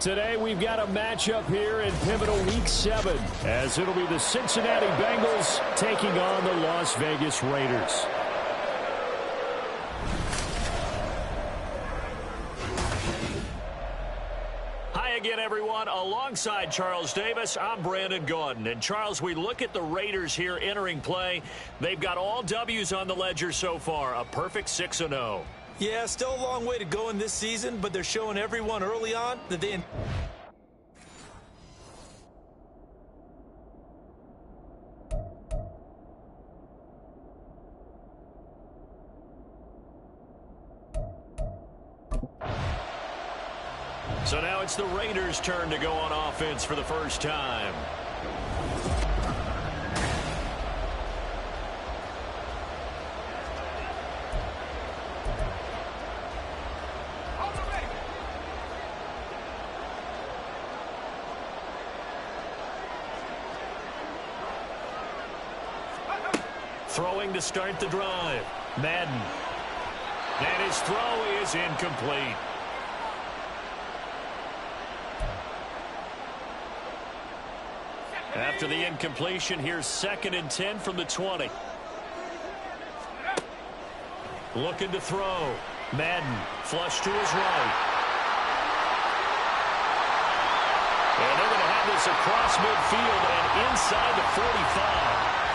Today we've got a matchup here in pivotal Week 7, as it'll be the Cincinnati Bengals taking on the Las Vegas Raiders. Hi again, everyone. Alongside Charles Davis, I'm Brandon Gaudin. And Charles, we look at the Raiders here entering play. They've got all W's on the ledger so far, a perfect 6-0. Yeah, still a long way to go in this season, but they're showing everyone early on that they... So now it's the Raiders' turn to go on offense for the first time. Throwing to start the drive. Madden. And his throw is incomplete. After the incompletion, here's 2nd and 10 from the 20. Looking to throw. Madden, flush to his right. And they're going to have this across midfield and inside the 45.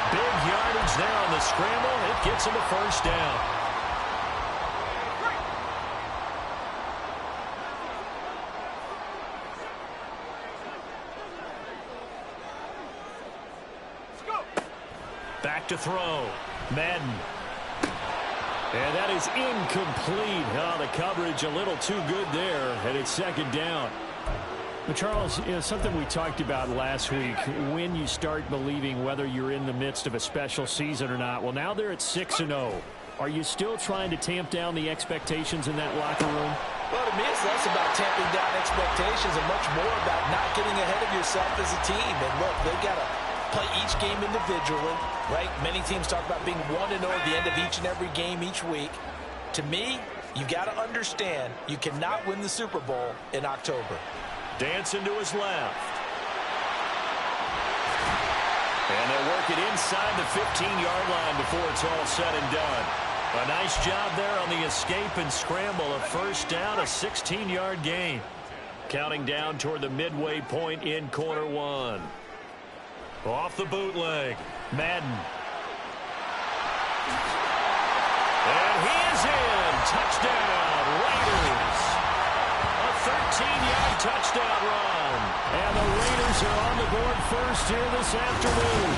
Big yardage there on the scramble. It gets him a first down. Back to throw. Madden. And that is incomplete. Oh, the coverage a little too good there, and it's 2nd down. Well, Charles, something we talked about last week, when you start believing whether you're in the midst of a special season or not. Well, now they're at 6-0. Are you still trying to tamp down the expectations in that locker room? Well, to me, it's less about tamping down expectations and much more about not getting ahead of yourself as a team. And look, they've got to play each game individually, right? Many teams talk about being 1-0 at the end of each and every game each week. To me, you've got to understand you cannot win the Super Bowl in October. Dancing to his left. And they'll work it inside the 15-yard line before it's all said and done. A nice job there on the escape and scramble. A first down, a 16-yard gain. Counting down toward the midway point in quarter 1. Off the bootleg. Madden. And he is in. Touchdown, Raiders. A 13-yard touchdown run. And the Raiders are on the board first here this afternoon.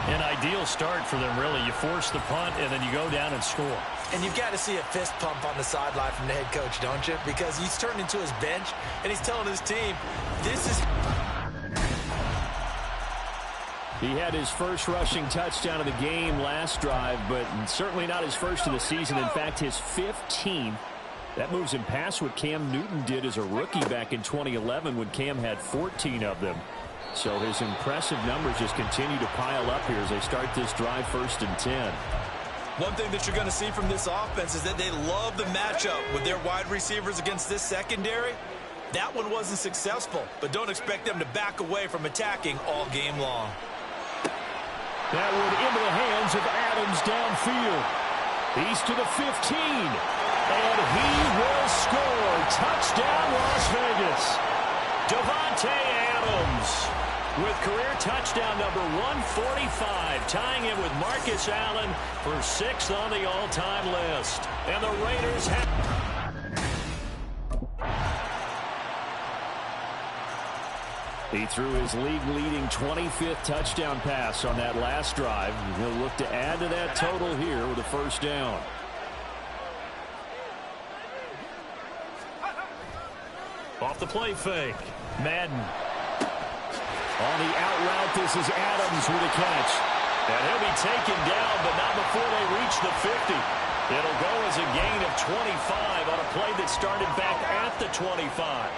An ideal start for them, really. You force the punt, and then you go down and score. And you've got to see a fist pump on the sideline from the head coach, don't you? Because he's turned into his bench, and he's telling his team, this is... He had his first rushing touchdown of the game last drive, but certainly not his first of the season. In fact, his 15th. That moves him past what Cam Newton did as a rookie back in 2011 when Cam had 14 of them. So his impressive numbers just continue to pile up here as they start this drive 1st and 10. One thing that you're going to see from this offense is that they love the matchup with their wide receivers against this secondary. That one wasn't successful, but don't expect them to back away from attacking all game long. That one into the hands of Adams downfield. He's to the 15. And he will score. Touchdown, Las Vegas. Davante Adams with career touchdown number 145, tying it with Marcus Allen for 6th on the all-time list. And the Raiders have... He threw his league-leading 25th touchdown pass on that last drive. He'll look to add to that total here with a first down. Off the play fake. Madden. On the out route, this is Adams with a catch. And he'll be taken down, but not before they reach the 50. It'll go as a gain of 25 on a play that started back at the 25.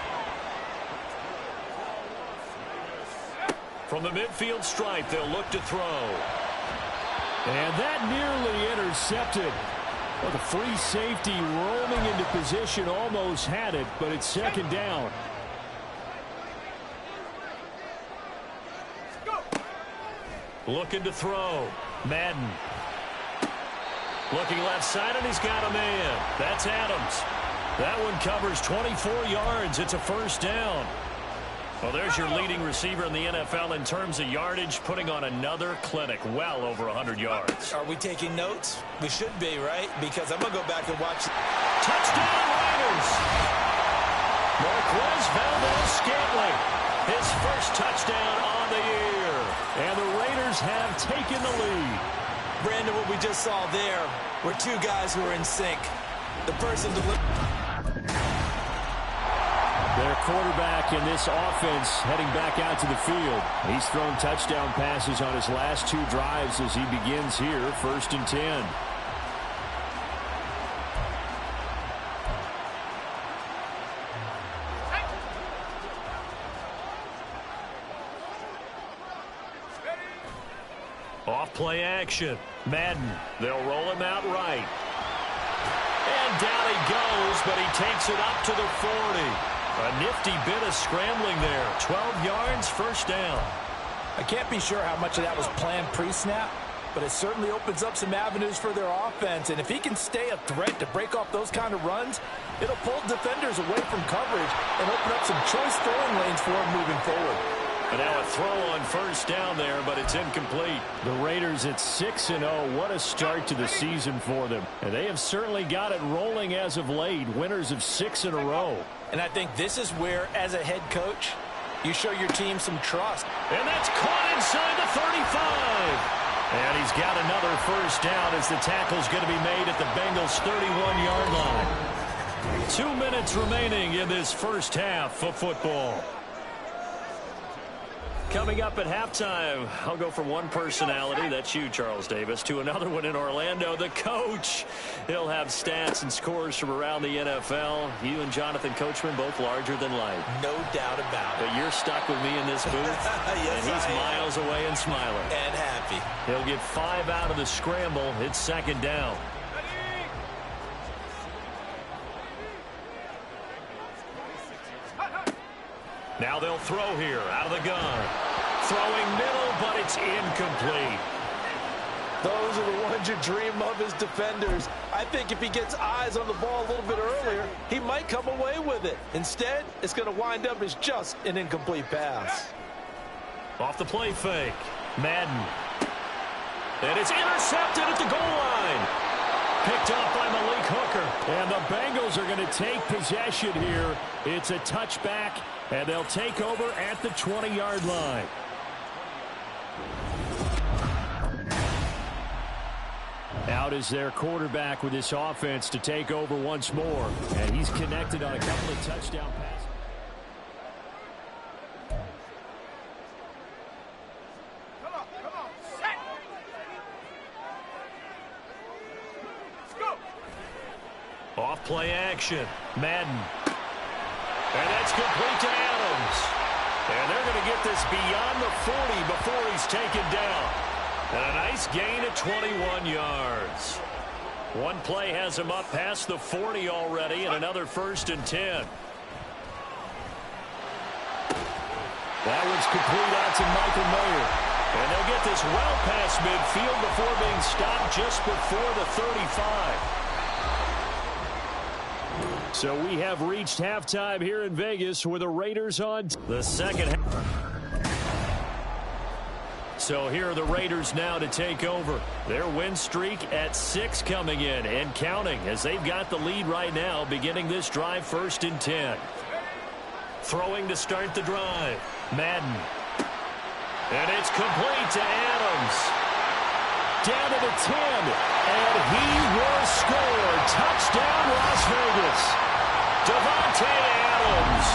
From the midfield stripe, they'll look to throw. And that nearly intercepted. Well, the free safety roaming into position almost had it, but it's second down. Looking to throw. Madden. Looking left side, and he's got a man. That's Adams. That one covers 24 yards. It's a first down. Well, there's your leading receiver in the NFL in terms of yardage, putting on another clinic, well over 100 yards. Are we taking notes? We should be, right? Because I'm going to go back and watch. Touchdown, Raiders! Marquez Valdez-Scantling, his first touchdown on the year. And the Raiders have taken the lead. Brandon, what we just saw there were two guys who were in sync. The person their quarterback in this offense heading back out to the field. He's thrown touchdown passes on his last two drives as he begins here, 1st and 10. Off play action. Madden. They'll roll him out right. And down he goes, but he takes it up to the 40. A nifty bit of scrambling there. 12 yards, first down. I can't be sure how much of that was planned pre-snap, but it certainly opens up some avenues for their offense. And if he can stay a threat to break off those kind of runs, it'll pull defenders away from coverage and open up some choice throwing lanes for him moving forward. And now a throw on first down there, but it's incomplete. The Raiders at 6-0. What a start to the season for them. And they have certainly got it rolling as of late. Winners of 6 in a row. And I think this is where, as a head coach, you show your team some trust. And that's caught inside the 35. And he's got another first down as the tackle's going to be made at the Bengals' 31-yard line. 2 minutes remaining in this first half of football. Coming up at halftime, I'll go from one personality, that's you, Charles Davis, to another one in Orlando, the coach. He'll have stats and scores from around the NFL. You and Jonathan Coachman, both larger than life. No doubt about it. But you're stuck with me in this booth, yes, and he's miles away and smiling. And happy. He'll get 5 out of the scramble. It's second down. Now they'll throw here out of the gun. Throwing middle, but it's incomplete. Those are the ones you dream of as defenders. I think if he gets eyes on the ball a little bit earlier, he might come away with it. Instead, it's going to wind up as just an incomplete pass. Off the play fake. Madden. And it's intercepted at the goal line. Picked off by Malik Hooker. And the Bengals are going to take possession here. It's a touchback, and they'll take over at the 20-yard line. Out is their quarterback with this offense to take over once more. And he's connected on a couple of touchdown passes. Off play action. Madden. And that's complete to Adams. And they're going to get this beyond the 40 before he's taken down. And a nice gain of 21 yards. One play has him up past the 40 already, and another 1st and 10. That one's complete out to Michael Mayer. And they'll get this well past midfield before being stopped just before the 35. So we have reached halftime here in Vegas with the Raiders on the second half. So here are the Raiders now to take over. Their win streak at 6 coming in and counting as they've got the lead right now beginning this drive 1st and 10. Throwing to start the drive. Madden. And it's complete to Adams. Down to the 10. And he will score. Touchdown Las Vegas. Davante Adams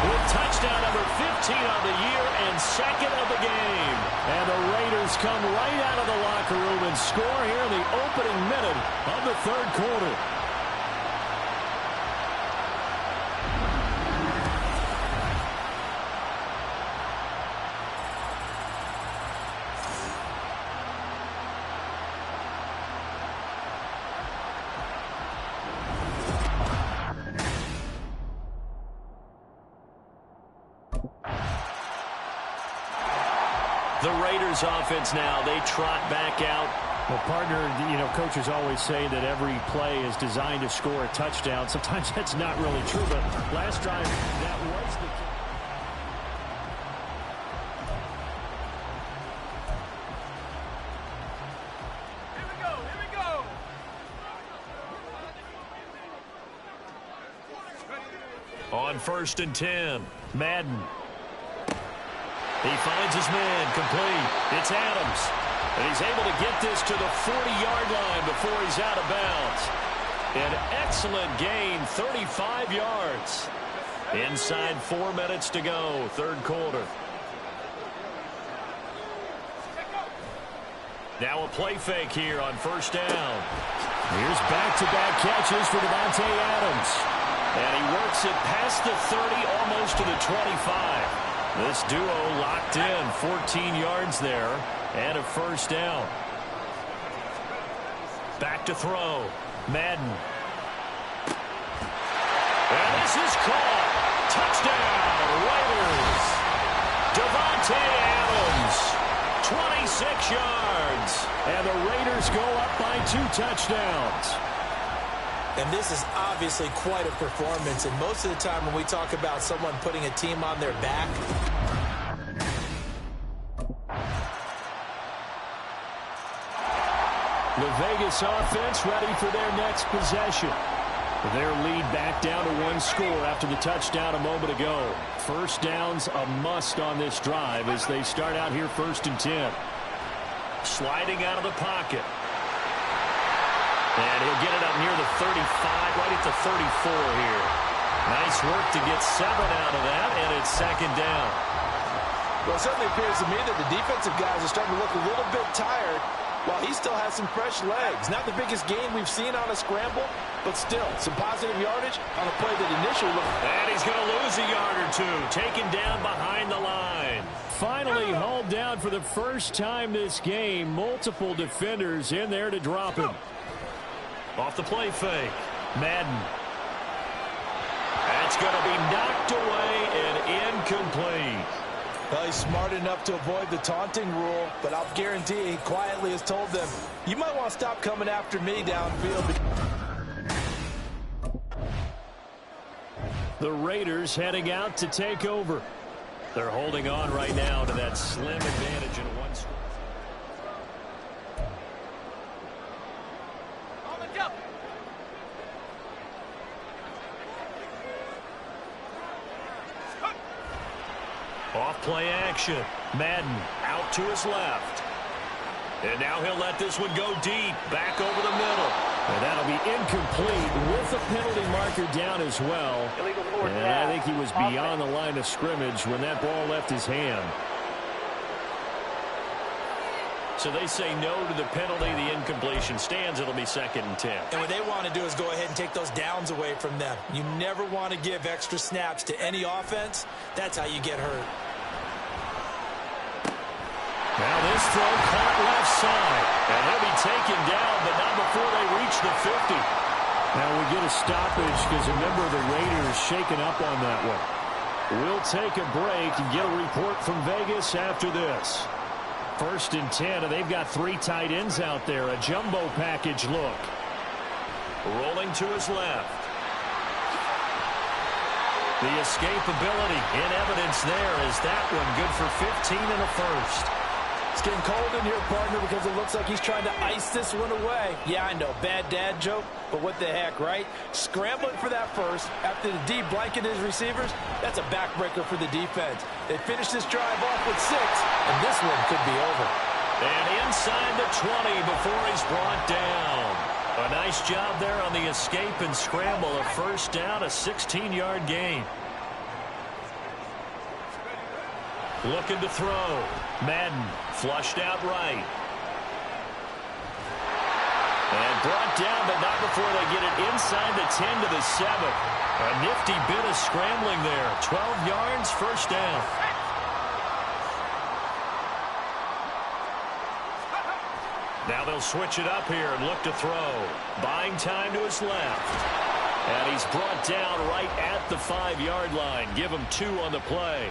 with touchdown number 15 on the year and 2nd of the game. And the Raiders come right out of the locker room and score here in the opening minute of the 3rd quarter. The Raiders offense now, they trot back out. Well, partner, coaches always say that every play is designed to score a touchdown. Sometimes that's not really true, but last drive, that was the case. On 1st and 10, Madden. He finds his man, complete. It's Adams. And he's able to get this to the 40-yard line before he's out of bounds. An excellent gain, 35 yards. Inside 4 minutes to go, third quarter. Now a play fake here on 1st down. Here's back-to-back catches for Davante Adams. And he works it past the 30, almost to the 25. This duo locked in, 14 yards there, and a 1st down. Back to throw. Madden. And this is caught. Touchdown, Raiders. Davante Adams, 26 yards. And the Raiders go up by 2 touchdowns. And this is obviously quite a performance. And most of the time when we talk about someone putting a team on their back, the Vegas offense ready for their next possession. Their lead back down to 1 score after the touchdown a moment ago. 1st down's a must on this drive as they start out here 1st and 10. Sliding out of the pocket. And he'll get it up near the 35, right at the 34 here. Nice work to get 7 out of that, and it's 2nd down. Well, it certainly appears to me that the defensive guys are starting to look a little bit tired while he still has some fresh legs. Not the biggest gain we've seen on a scramble, but still some positive yardage on a play that initially looked. And he's going to lose a yard or 2, taken down behind the line. Finally hauled down for the first time this game. Multiple defenders in there to drop him. Off the play fake. Madden. That's going to be knocked away and incomplete. Well, he's smart enough to avoid the taunting rule, but I'll guarantee he quietly has told them, you might want to stop coming after me downfield. The Raiders heading out to take over. They're holding on right now to that slim advantage in 1 score. Off play action. Madden out to his left. And now he'll let this one go deep. Back over the middle. And that'll be incomplete with a penalty marker down as well. And I think he was beyond the line of scrimmage when that ball left his hand. So they say no to the penalty. The incompletion stands. It'll be 2nd and 10. And what they want to do is go ahead and take those downs away from them. You never want to give extra snaps to any offense. That's how you get hurt. Now this throw caught left side. And he'll be taken down, but not before they reach the 50. Now we get a stoppage because a member of the Raiders shaken up on that one. We'll take a break and get a report from Vegas after this. 1st and 10, and they've got 3 tight ends out there. A jumbo package look. Rolling to his left. The escapability in evidence there is that one good for 15 and a 1st. It's getting cold in here, partner, because it looks like he's trying to ice this one away. Yeah, I know, bad dad joke, but what the heck, right? Scrambling for that first after the D blanket his receivers, that's a backbreaker for the defense. They finish this drive off with 6, and this one could be over. And inside the 20 before he's brought down. A nice job there on the escape and scramble. A 1st down, a 16-yard gain. Looking to throw. Madden flushed out right. And brought down, but not before they get it inside the 10 to the 7. A nifty bit of scrambling there. 12 yards, 1st down. Now they'll switch it up here and look to throw. Buying time to his left. And he's brought down right at the 5-yard line. Give him 2 on the play.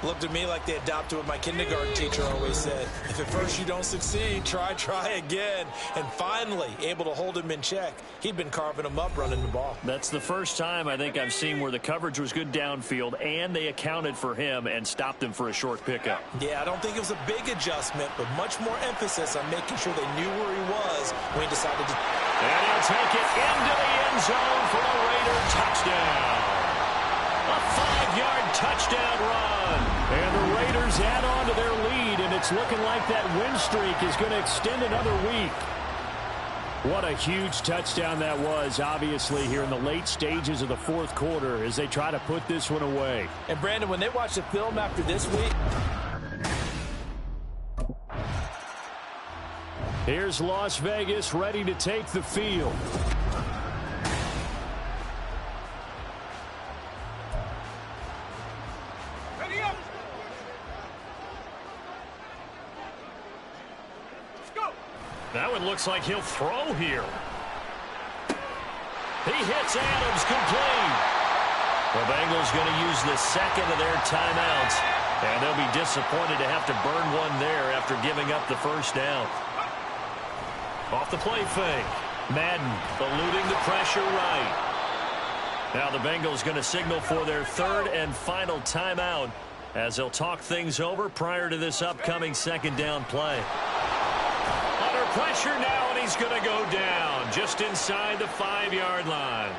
Looked at me like they adopted what my kindergarten teacher always said. If at first you don't succeed, try again. And finally, able to hold him in check. He'd been carving him up running the ball. That's the first time I think I've seen where the coverage was good downfield and they accounted for him and stopped him for a short pickup. Yeah, I don't think it was a big adjustment, but much more emphasis on making sure they knew where he was when he decided to. And he'll take it into the end zone for a Raider touchdown. A 5-yard touchdown run. And the Raiders add on to their lead, and it's looking like that win streak is going to extend another week. What a huge touchdown that was, obviously, here in the late stages of the fourth quarter as they try to put this one away. And, Brandon, when they watch the film after this week. Here's Las Vegas ready to take the field. That one looks like he'll throw here. He hits Adams complete. The Bengals going to use the second of their timeouts, and they'll be disappointed to have to burn one there after giving up the first down. Off the play fake. Madden eluding the pressure right. Now the Bengals going to signal for their third and final timeout as they'll talk things over prior to this upcoming second down play. Under pressure now, and he's going to go down just inside the 5-yard line.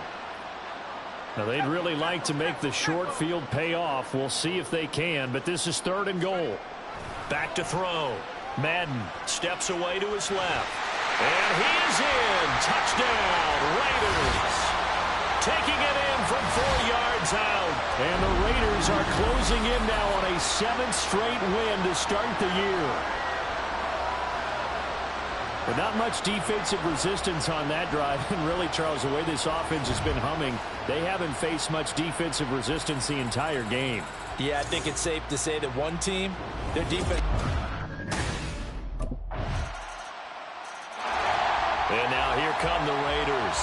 Now they'd really like to make the short field pay off. We'll see if they can, but this is third and goal. Back to throw. Madden steps away to his left. And he is in. Touchdown, Raiders. Taking it in from 4 yards out. And the Raiders are closing in now on a 7th straight win to start the year. But not much defensive resistance on that drive. And really, Charles, the way this offense has been humming, they haven't faced much defensive resistance the entire game. Yeah, I think it's safe to say that one team, their defense. And now here come the Raiders.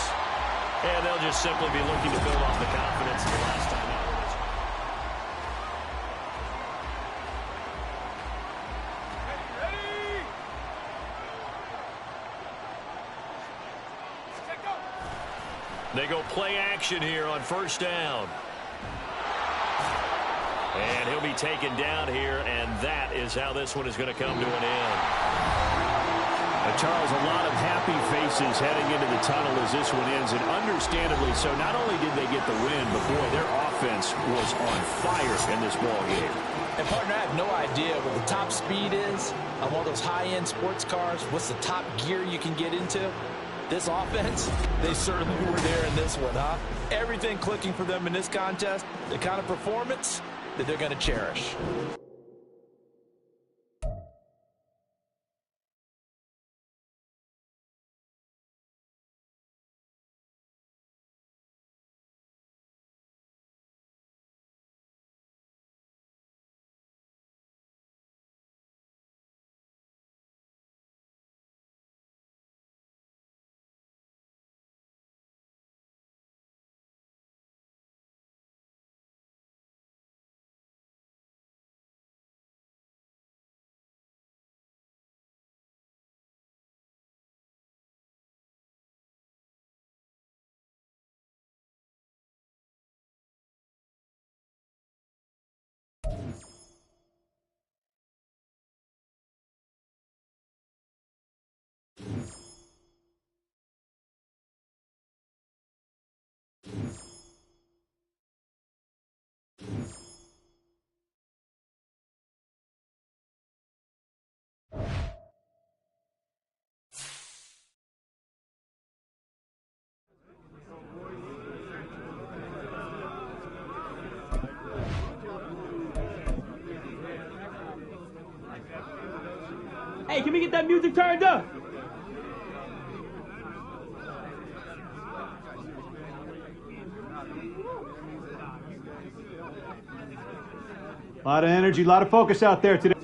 And they'll just simply be looking to build off the confidence of the last time out. They go play action here on first down. And he'll be taken down here, and that is how this one is going to come to an end. Charles, a lot of happy faces heading into the tunnel as this one ends, and understandably so. Not only did they get the win, but boy, their offense was on fire in this ball game. And partner, I have no idea what the top speed is on one of those high-end sports cars. What's the top gear you can get into? This offense, they certainly were there in this one, huh? Everything clicking for them in this contest, the kind of performance that they're going to cherish. Hey, can we get that music turned up? A lot of energy, a lot of focus out there today.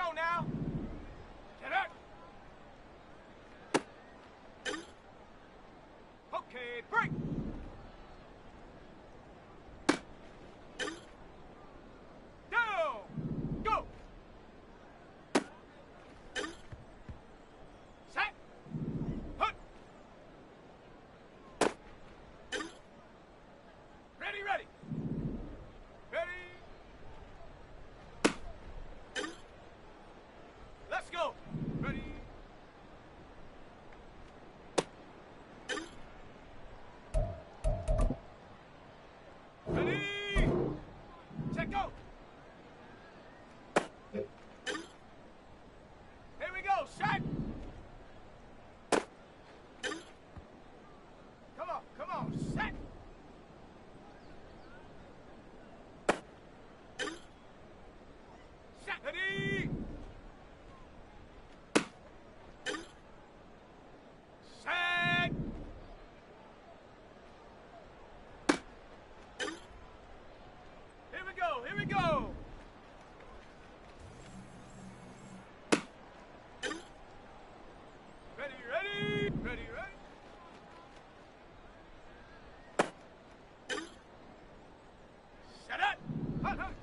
go now. Get up. Okay, break. Down. Go. Set. Put. Ready, ready. Ready. Let's go. Ready. Ready. Set, go. Here we go. Set. Come on. Set. Set. Ready. Set. Here we go. Here we go. Ready, ready. Ready, ready. Set up. Hut, hut.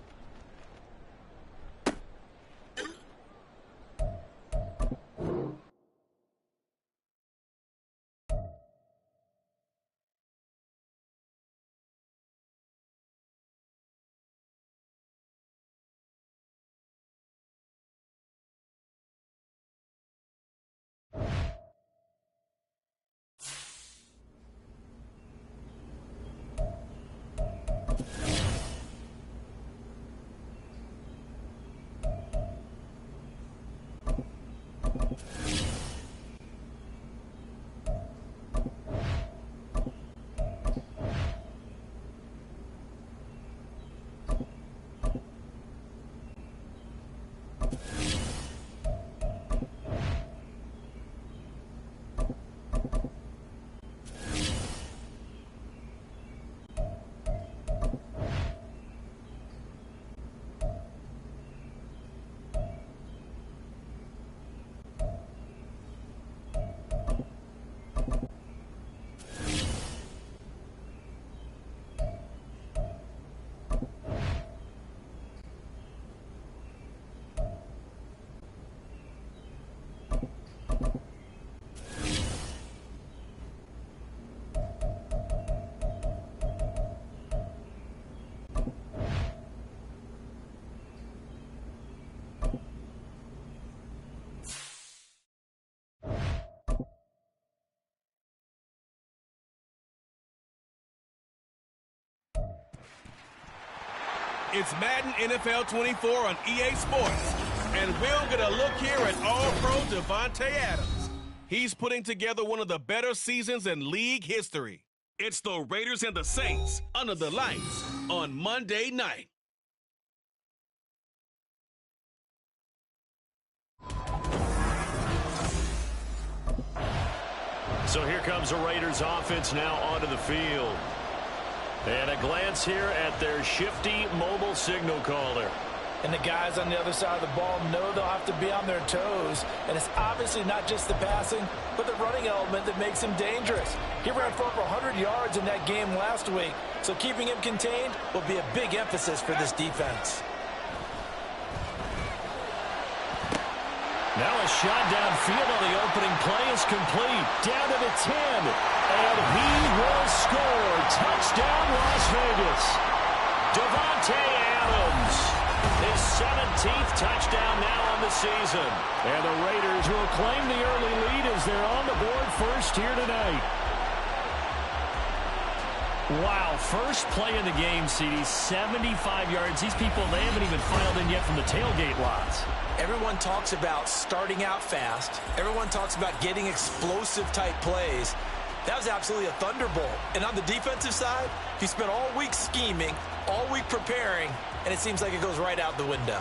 It's Madden NFL 24 on EA Sports. And we'll get a look here at All-Pro Davante Adams. He's putting together one of the better seasons in league history. It's the Raiders and the Saints under the lights on Monday night. So here comes the Raiders offense now onto the field. And a glance here at their shifty mobile signal caller. And the guys on the other side of the ball know they'll have to be on their toes. And it's obviously not just the passing, but the running element that makes him dangerous. He ran for over 100 yards in that game last week, so keeping him contained will be a big emphasis for this defense. Now a shot downfield on the opening play is complete. Down to the 10. And he will score. Touchdown, Las Vegas. Davante Adams. His 17th touchdown now on the season. And the Raiders will claim the early lead as they're on the board first here tonight. Wow, first play in the game, CD, 75 yards. These people, they haven't even filed in yet from the tailgate lots. Everyone talks about starting out fast. Everyone talks about getting explosive type plays. That was absolutely a thunderbolt. And on the defensive side, he spent all week scheming, all week preparing, and it seems like it goes right out the window.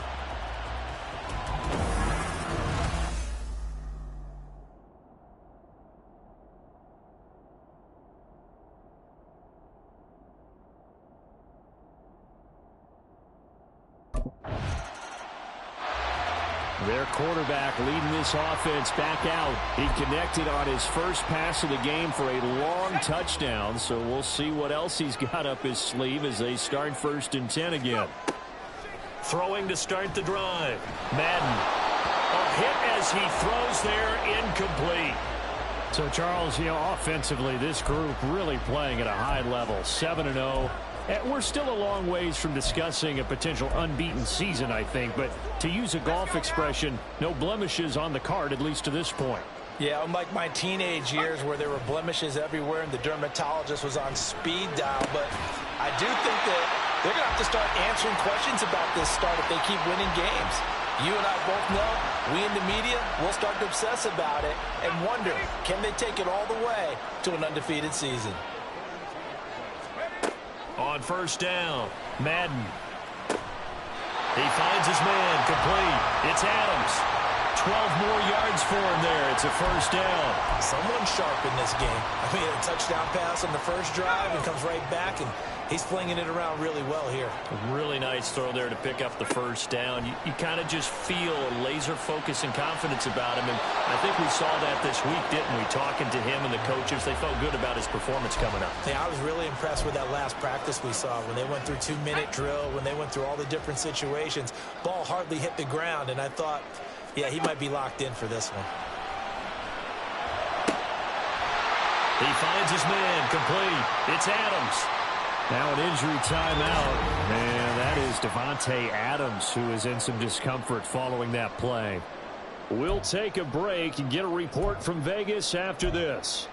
Their quarterback leading this offense back out. He connected on his first pass of the game for a long touchdown, so we'll see what else he's got up his sleeve as they start 1st and 10 again. Throwing to start the drive. Madden. A hit as he throws there, incomplete. So, Charles, offensively, this group really playing at a high level, 7-0. We're still a long ways from discussing a potential unbeaten season, I think. But to use a golf expression, no blemishes on the card, at least to this point. Yeah, unlike my teenage years where there were blemishes everywhere and the dermatologist was on speed dial. But I do think that they're going to have to start answering questions about this start if they keep winning games. You and I both know, we in the media will start to obsess about it and wonder, can they take it all the way to an undefeated season? On 1st down, Madden. He finds his man, complete. It's Adams. 12 more yards for him there. It's a 1st down. Someone sharp in this game. I mean, a touchdown pass on the first drive and comes right back, and he's flinging it around really well here. Really nice throw there to pick up the 1st down. You kind of just feel a laser focus and confidence about him, and I think we saw that this week, didn't we? Talking to him and the coaches, they felt good about his performance coming up. Yeah, I was really impressed with that last practice we saw when they went through 2-minute drill, when they went through all the different situations. Ball hardly hit the ground, and I thought, yeah, he might be locked in for this one. He finds his man, complete. It's Adams. Now an injury timeout, and that is Davante Adams, who is in some discomfort following that play. We'll take a break and get a report from Vegas after this.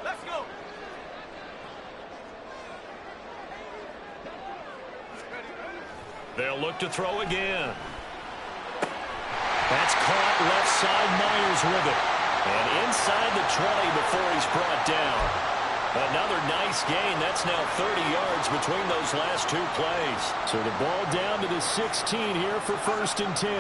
Let's go. They'll look to throw again. That's caught left side. Myers with it. And inside the 20 before he's brought down. Another nice gain. That's now 30 yards between those last 2 plays. So the ball down to the 16 here for 1st and 10.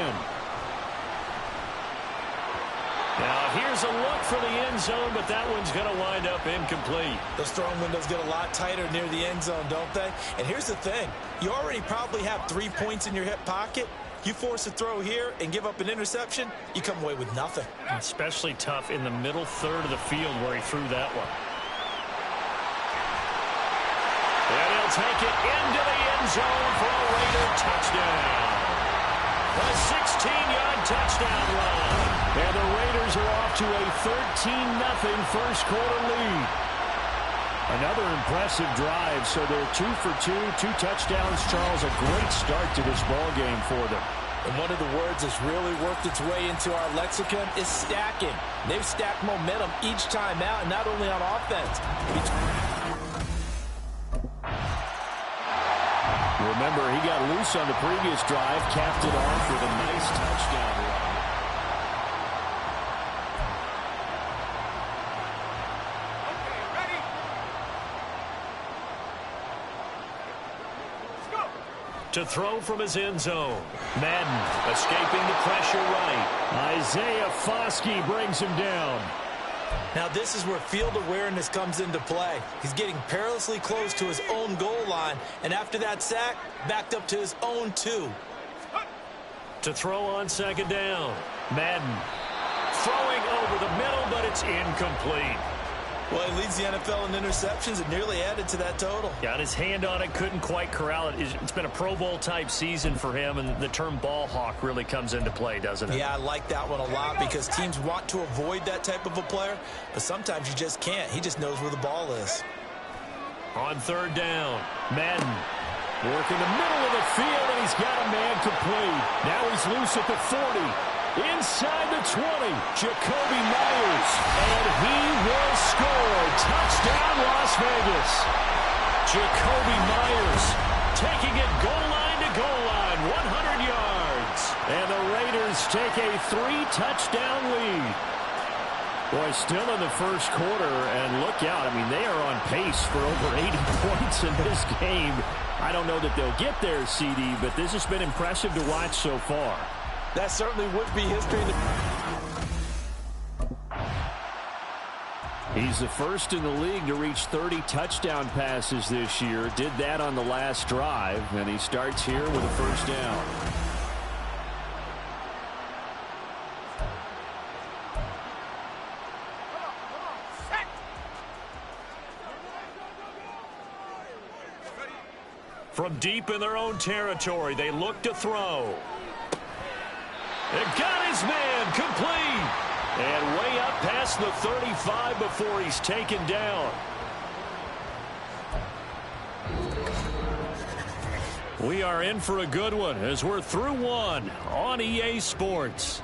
Now here's a look for the end zone, but that one's going to wind up incomplete. Those throwing windows get a lot tighter near the end zone, don't they? And here's the thing. You already probably have 3 points in your hip pocket. You force a throw here and give up an interception, you come away with nothing. Especially tough in the middle third of the field where he threw that one. And he'll take it into the end zone for a Raider touchdown. A 16-yard touchdown run. And the Raiders are off to a 13-0 first quarter lead. Another impressive drive, so they're 2 for 2, 2 touchdowns. Charles, a great start to this ball game for them. And one of the words that's really worked its way into our lexicon is stacking. They've stacked momentum each time out, and not only on offense. Remember, he got loose on the previous drive, capped it off with a nice touchdown run. To throw from his end zone. Madden escaping the pressure right. Isaiah Foskey brings him down. Now this is where field awareness comes into play. He's getting perilously close to his own goal line, and after that sack, backed up to his own 2. To throw on 2nd down. Madden throwing over the middle, but it's incomplete. Well, he leads the NFL in interceptions and nearly added to that total. Got his hand on it, couldn't quite corral it. It's been a Pro Bowl-type season for him, and the term ball hawk really comes into play, doesn't it? Yeah, I like that one a lot because teams want to avoid that type of a player, but sometimes you just can't. He just knows where the ball is. On 3rd down, Madden working the middle of the field, and he's got a man complete. Now he's loose at the 40. Inside the 20, Jacoby Myers, and he will score. Touchdown, Las Vegas. Jacoby Myers taking it goal line to goal line, 100 yards. And the Raiders take a 3-touchdown lead. Boy, still in the first quarter, and look out. I mean, they are on pace for over 80 points in this game. I don't know that they'll get there, CD, but this has been impressive to watch so far. That certainly would be history. He's the first in the league to reach 30 touchdown passes this year. Did that on the last drive, and he starts here with a first down. From deep in their own territory, they look to throw. They got his man complete. And way up past the 35 before he's taken down. We are in for a good one as we're through one on EA Sports.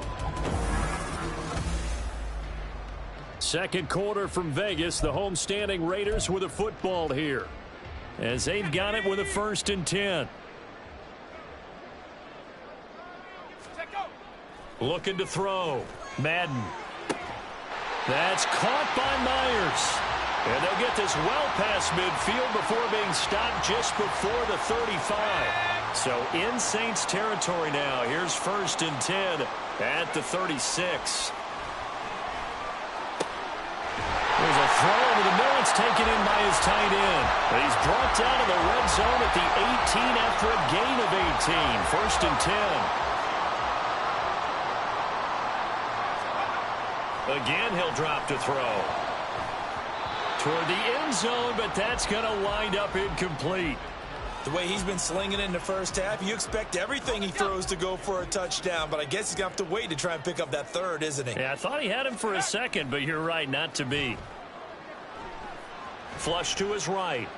Second quarter from Vegas. The homestanding Raiders with a football here, as they've got it with a 1st and 10. Looking to throw. Madden. That's caught by Myers. And they'll get this well past midfield before being stopped just before the 35. So in Saints territory now. Here's 1st and 10 at the 36. There's a throw over the middle. It's taken in by his tight end. But he's brought down to the red zone at the 18 after a gain of 18. 1st and 10. Again, he'll drop to throw. Toward the end zone, but that's going to wind up incomplete. The way he's been slinging in the first half, you expect everything he throws to go for a touchdown, but I guess he's going to have to wait to try and pick up that third, isn't he? Yeah, I thought he had him for a second, but you're right, not to be. Flush to his right.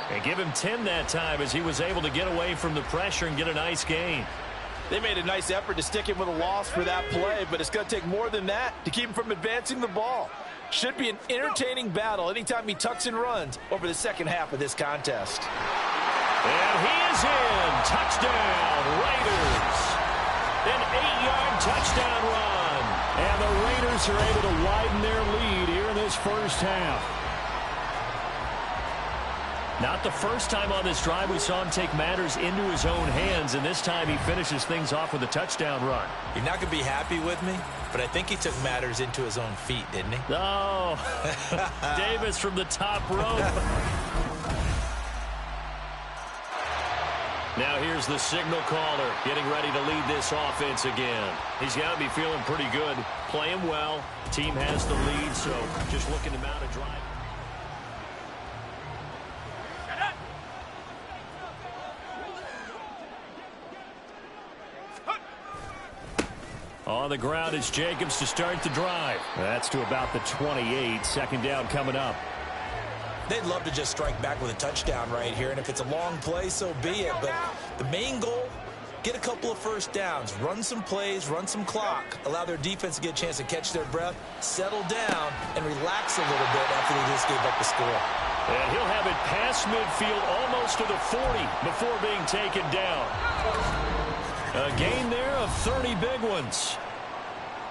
And give him 10 that time as he was able to get away from the pressure and get a nice gain. They made a nice effort to stick him with a loss for that play, but it's going to take more than that to keep him from advancing the ball. Should be an entertaining battle anytime he tucks and runs over the second half of this contest. And he is in. Touchdown, Raiders. An 8-yard touchdown run. And the Raiders are able to widen their lead here in this first half. Not the first time on this drive we saw him take matters into his own hands, and this time he finishes things off with a touchdown run. You're not going to be happy with me, but I think he took matters into his own feet, didn't he? Oh, Davis from the top rope. Now here's the signal caller getting ready to lead this offense again. He's got to be feeling pretty good, playing well. Team has the lead, so just looking to mount a drive. On the ground is Jacobs to start the drive. That's to about the 28. Second down coming up. They'd love to just strike back with a touchdown right here, and if it's a long play, so be it. But the main goal, get a couple of first downs, run some plays, run some clock, allow their defense to get a chance to catch their breath, settle down, and relax a little bit after they just gave up the score. And he'll have it past midfield almost to the 40 before being taken down. A gain there of 30 big ones.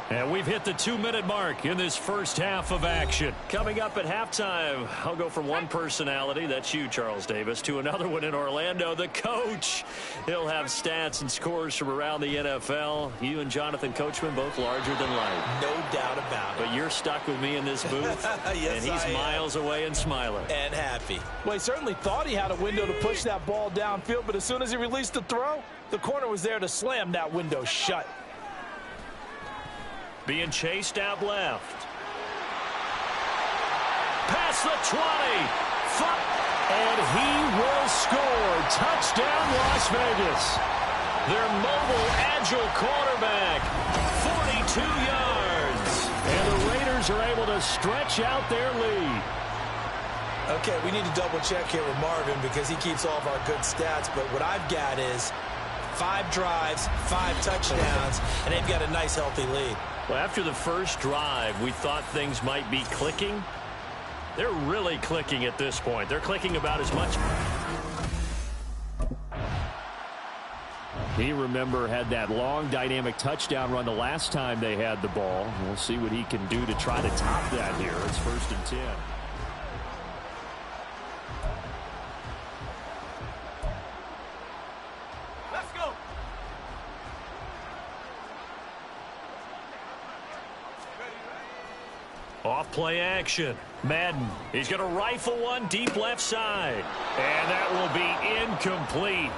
And we've hit the 2-minute mark in this first half of action. Coming up at halftime, I'll go from one personality, that's you, Charles Davis, to another one in Orlando, the coach. He'll have stats and scores from around the NFL. You and Jonathan Coachman, both larger than life. No doubt about it. But you're stuck with me in this booth, yes, and he's miles away and smiling. And happy. Well, he certainly thought he had a window to push that ball downfield, but as soon as he released the throw, the corner was there to slam that window shut. Being chased out left. Past the 20. And he will score. Touchdown, Las Vegas. Their mobile, agile quarterback. 42 yards. And the Raiders are able to stretch out their lead. Okay, we need to double check here with Marvin because he keeps all of our good stats. But what I've got is 5 drives, 5 touchdowns, and they've got a nice, healthy lead. Well, after the first drive, we thought things might be clicking. They're really clicking at this point. They're clicking about as much. He, remember, had that long, dynamic touchdown run the last time they had the ball. We'll see what he can do to try to top that here. It's 1st and 10. Ready, Play action. Madden. He's going to rifle one deep left side. And that will be incomplete.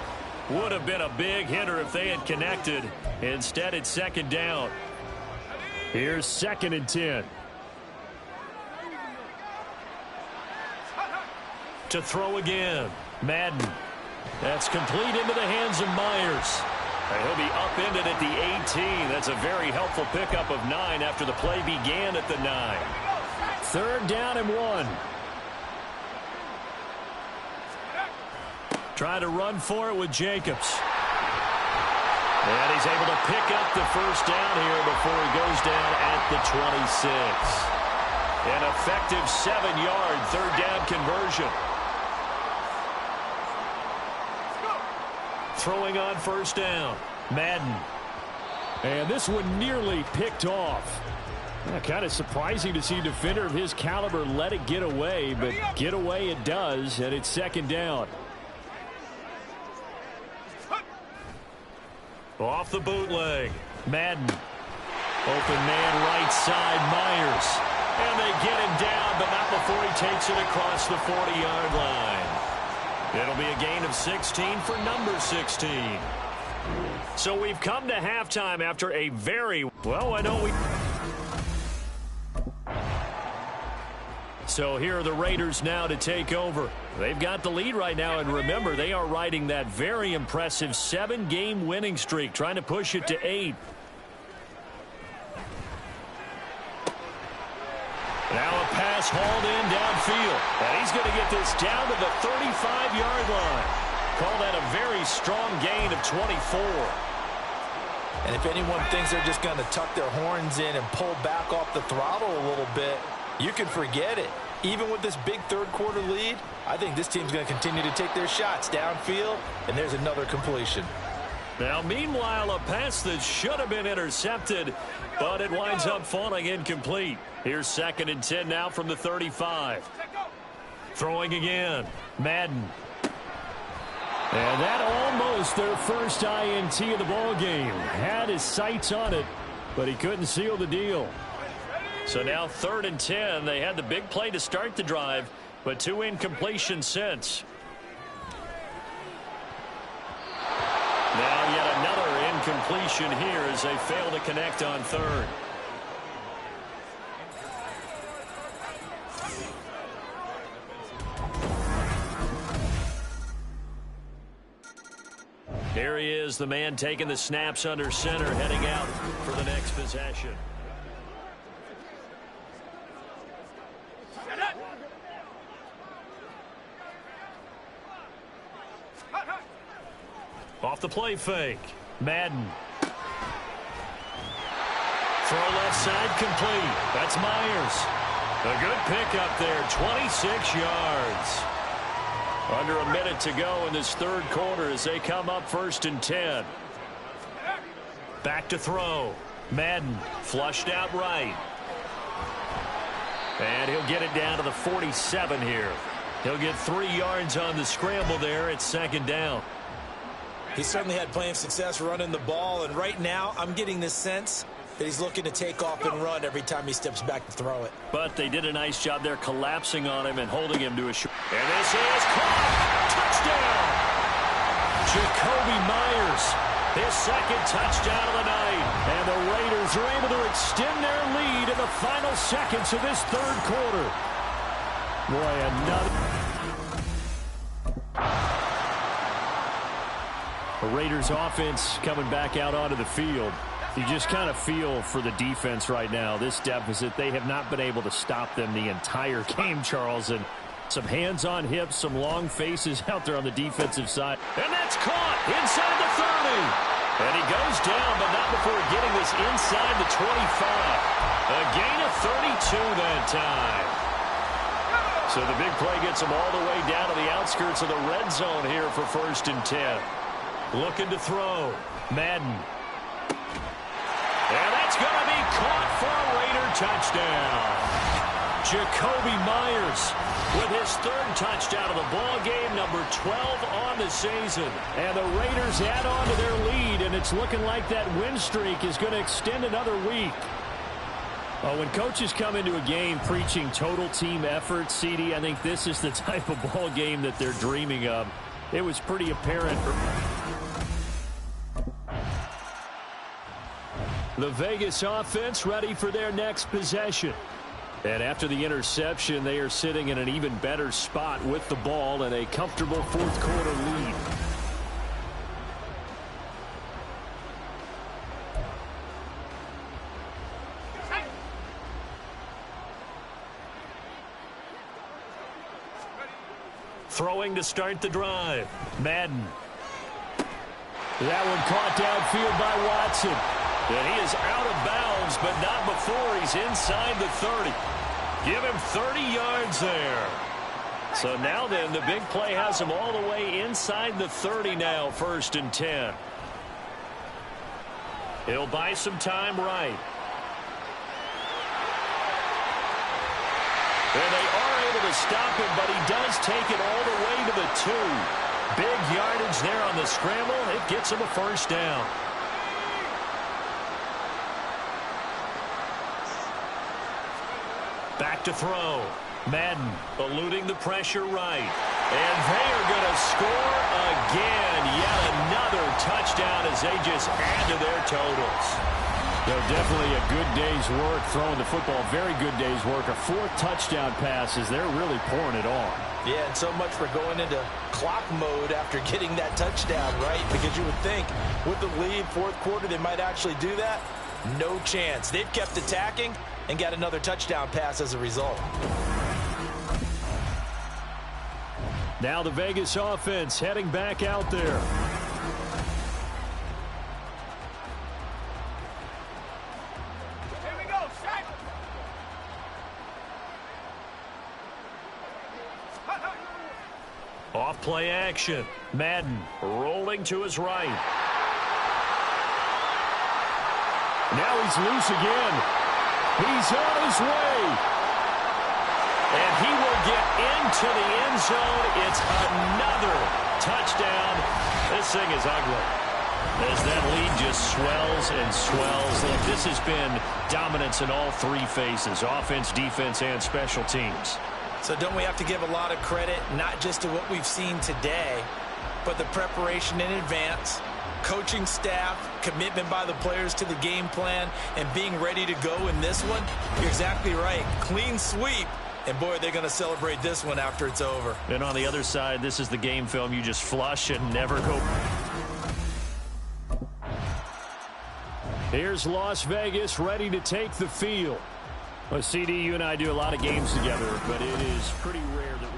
Would have been a big hitter if they had connected. Instead, it's second down. Here's 2nd and 10. To throw again. Madden. That's complete into the hands of Myers. And he'll be upended at the 18. That's a very helpful pickup of 9 after the play began at the 9. 3rd down and 1. Trying to run for it with Jacobs. And he's able to pick up the first down here before he goes down at the 26. An effective 7-yard 3rd down conversion. Throwing on 1st down. Madden. And this one nearly picked off. Kind of surprising to see a defender of his caliber let it get away, but get away it does, and it's 2nd down. Off the bootleg. Madden. Open man right side, Myers. And they get him down, but not before he takes it across the 40-yard line. It'll be a gain of 16 for number 16. So we've come to halftime after a very, well, I know we... So here are the Raiders now to take over. They've got the lead right now, and remember, they are riding that very impressive 7-game winning streak, trying to push it to 8. Now a pass hauled in downfield, and he's going to get this down to the 35-yard line. Call that a very strong gain of 24. And if anyone thinks they're just going to tuck their horns in and pull back off the throttle a little bit, you can forget it. Even with this big third-quarter lead, I think this team's going to continue to take their shots downfield, and there's another completion. Now, meanwhile, a pass that should have been intercepted, but it winds up falling incomplete. Here's 2nd and 10 now from the 35. Throwing again. Madden. And that almost their first INT of the ball game. Had his sights on it, but he couldn't seal the deal. So now 3rd and 10. They had the big play to start the drive, but 2 incompletions since. Now yet another incompletion here as they fail to connect on 3rd. Here he is, the man taking the snaps under center, heading out for the next possession. Off the play fake. Madden. Throw left side complete. That's Myers. A good pickup there, 26 yards. Under a minute to go in this 3rd quarter as they come up 1st and 10. Back to throw. Madden flushed out right. And he'll get it down to the 47 here. He'll get 3 yards on the scramble there at 2nd down. He certainly had plenty of success running the ball, and right now I'm getting this sense that he's looking to take off and run every time he steps back to throw it. But they did a nice job there collapsing on him and holding him to a short. And this is caught. Touchdown. Jacoby Myers, his 2nd touchdown of the night. And the Raiders are able to extend their lead in the final seconds of this 3rd quarter. Boy, another. The Raiders offense coming back out onto the field. You just kind of feel for the defense right now. This deficit, they have not been able to stop them the entire game, Charles. And some hands on hips, some long faces out there on the defensive side. And that's caught inside the 30. And he goes down, but not before getting this inside the 25. A gain of 32 that time. So the big play gets him all the way down to the outskirts of the red zone here for 1st and 10. Looking to throw. Madden. And that's going to be caught for a Raider touchdown. Jacoby Myers with his 3rd touchdown of the ball game, number 12 on the season. And the Raiders add on to their lead, and it's looking like that win streak is going to extend another week. Well, when coaches come into a game preaching total team effort, CD, I think this is the type of ball game that they're dreaming of. It was pretty apparent. The Vegas offense ready for their next possession. And after the interception, they are sitting in an even better spot with the ball and a comfortable fourth quarter lead. Throwing to start the drive. Madden. That one caught downfield by Watson. And he is out of bounds, but not before he's inside the 30. Give him 30 yards there. So now then, the big play has him all the way inside the 30 now, 1st and 10. He'll buy some time right. And they are able to stop him, but he does take it all the way to the 2. Big yardage there on the scramble. It gets him a 1st down. Back to throw. Madden eluding the pressure right. And they are going to score again. Yet another touchdown as they just add to their totals. Definitely a good day's work throwing the football. Very good day's work. A 4th touchdown pass as they're really pouring it on. Yeah, and so much for going into clock mode after getting that touchdown, right? Because you would think with the lead, 4th quarter, they might actually do that. No chance. They've kept attacking and got another touchdown pass as a result. Now the Vegas offense heading back out there. Here we go, Shaq. Off play action. Madden rolling to his right. Now he's loose again. He's on his way. And he will get into the end zone. It's another touchdown. This thing is ugly. As that lead just swells and swells. Look, this has been dominance in all 3 phases. Offense, defense, and special teams. So don't we have to give a lot of credit, not just to what we've seen today, but the preparation in advance, coaching staff, commitment by the players to the game plan, and being ready to go in this one? You're exactly right. Clean sweep. And, boy, they're going to celebrate this one after it's over. And on the other side, this is the game film you just flush and never go. Here's Las Vegas ready to take the field. Well, CD, you and I do a lot of games together, but it is pretty rare that we...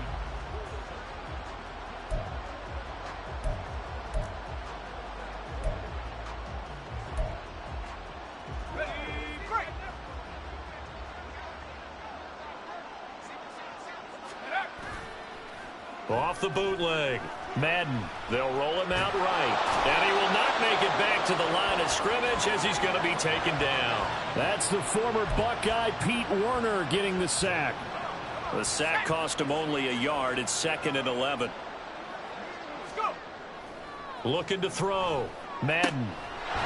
Off the bootleg. Madden. They'll roll him out right. And he will not make it back to the line of scrimmage as he's going to be taken down. That's the former Buckeye Pete Werner getting the sack. The sack cost him only a yard. It's 2nd and 11. Looking to throw. Madden.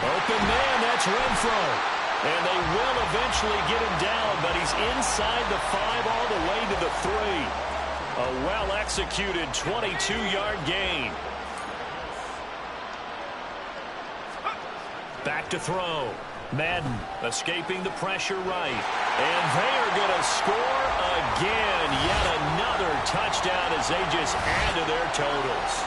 Open man. That's Renfro. And they will eventually get him down, but he's inside the 5 all the way to the 3. A well-executed 22-yard gain. Back to throw. Madden escaping the pressure right. And they are going to score again. Yet another touchdown as they just add to their totals.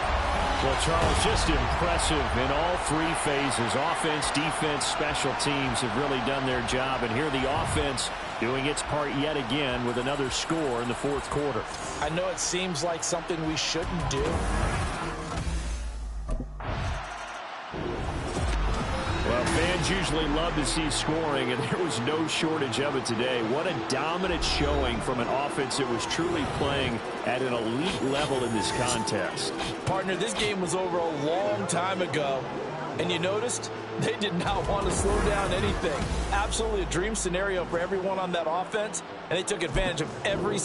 Well, Charles, just impressive in all 3 phases. Offense, defense, special teams have really done their job. And here the offense doing its part yet again with another score in the 4th quarter. I know it seems like something we shouldn't do. Well, fans usually love to see scoring, and there was no shortage of it today. What a dominant showing from an offense that was truly playing at an elite level in this contest. Partner, this game was over a long time ago, and you noticed they did not want to slow down anything. Absolutely a dream scenario for everyone on that offense, and they took advantage of every